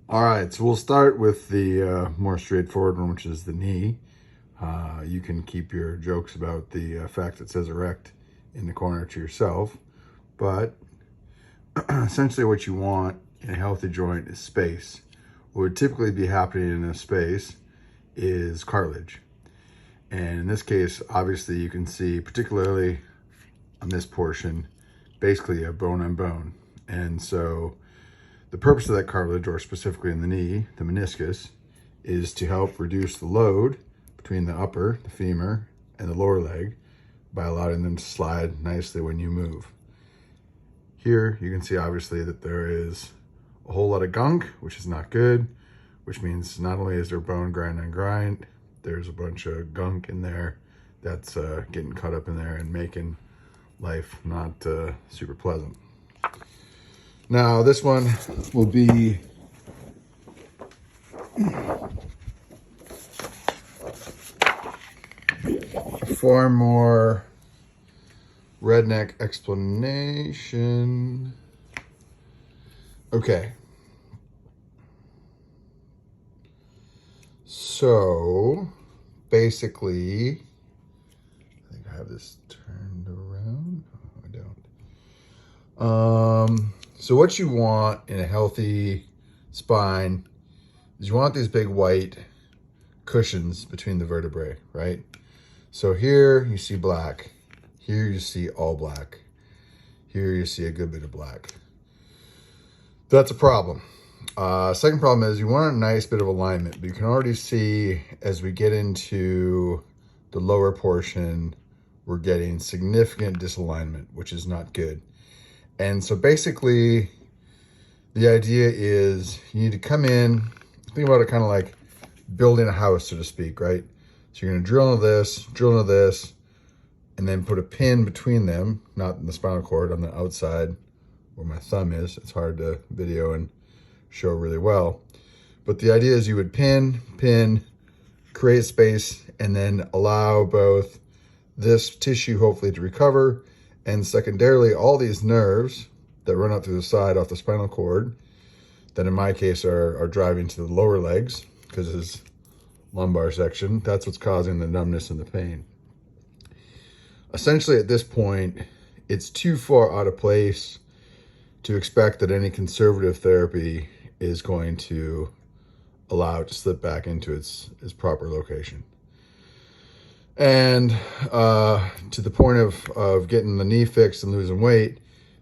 All right, so we'll start with the more straightforward one, which is the knee. You can keep your jokes about the fact that it says erect in the corner to yourself, but essentially what you want in a healthy joint is space. What would typically be happening in a space is cartilage. And in this case, obviously you can see, particularly on this portion, basically a bone on bone. And so the purpose of that cartilage, or specifically in the knee, the meniscus, is to help reduce the load between the upper, the femur, and the lower leg by allowing them to slide nicely when you move. Here you can see obviously that there is a whole lot of gunk, which is not good, which means not only is there bone grind on grind, there's a bunch of gunk in there that's getting caught up in there and making life not super pleasant. Now this one will be a far more redneck explanation. Okay. So basically, I think I have this turned around. Oh, I don't. So what you want in a healthy spine is you want these big white cushions between the vertebrae, right? So here you see black, here you see all black, here you see a good bit of black. That's a problem. Second problem is you want a nice bit of alignment, but you can already see as we get into the lower portion, we're getting significant disalignment, which is not good. And so basically the idea is you need to come in, think about it kind of like building a house, so to speak, right? So you're gonna drill into this, and then put a pin between them, not in the spinal cord, on the outside where my thumb is. It's hard to video and show really well. But the idea is you would pin, create space, and then allow both this tissue hopefully to recover, and secondarily all these nerves that run out through the side off the spinal cord, that in my case are driving to the lower legs, because this lumbar section, that's what's causing the numbness and the pain. Essentially at this point, it's too far out of place to expect that any conservative therapy is going to allow it to slip back into its proper location. And to the point of getting the knee fixed and losing weight,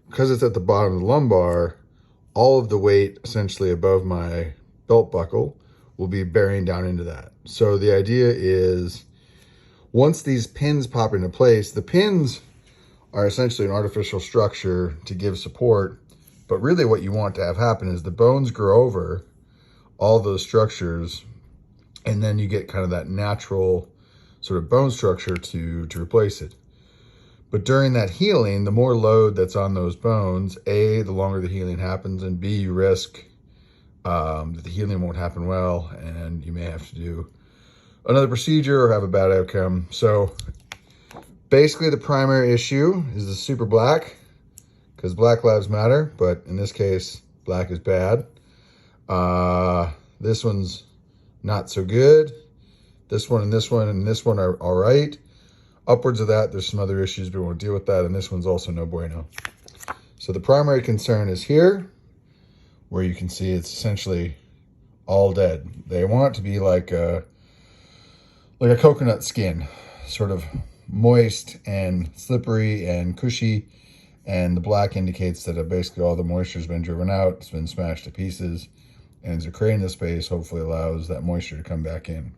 because it's at the bottom of the lumbar, all of the weight essentially above my belt buckle will be bearing down into that. So the idea is once these pins pop into place, the pins are essentially an artificial structure to give support, but really what you want to have happen is the bones grow over all those structures, and then you get kind of that natural sort of bone structure to replace it. But during that healing, the more load that's on those bones, A, the longer the healing happens, and B, you risk that the healing won't happen well, and you may have to do another procedure or have a bad outcome. So basically the primary issue is the super black, because Black Lives Matter, but in this case, black is bad. This one's not so good. This one and this one and this one are all right. Upwards of that, there's some other issues, but we won't deal with that, and this one's also no bueno. So the primary concern is here, where you can see it's essentially all dead. They want it to be like a coconut skin, sort of moist and slippery and cushy, and the black indicates that basically all the moisture has been driven out, it's been smashed to pieces, and as you're creating the space, hopefully allows that moisture to come back in.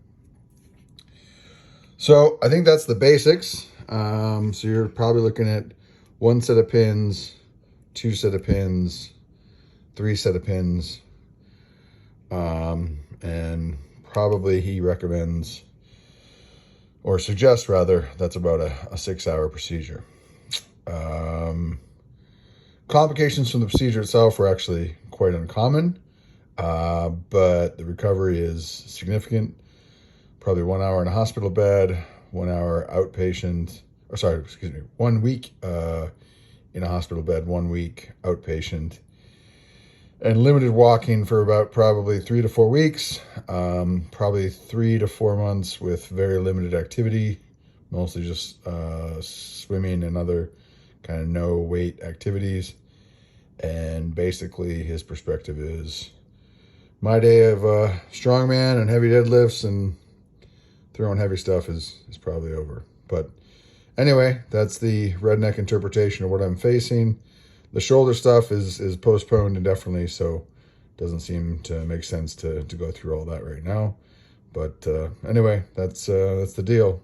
So I think that's the basics. So you're probably looking at 1 set of pins, 2 set of pins, 3 set of pins, and probably he recommends, or suggests rather, that's about a 6-hour procedure. Complications from the procedure itself are actually quite uncommon, but the recovery is significant. Probably 1 hour in a hospital bed, 1 hour outpatient, 1 week in a hospital bed, 1 week outpatient. and limited walking for about probably 3 to 4 weeks, probably 3 to 4 months with very limited activity, mostly just swimming and other kind of no weight activities. And basically his perspective is my day of strongman and heavy deadlifts and throwing heavy stuff is probably over. But anyway, that's the redneck interpretation of what I'm facing. The shoulder stuff is postponed indefinitely, so it doesn't seem to make sense to go through all that right now. But anyway, that's the deal.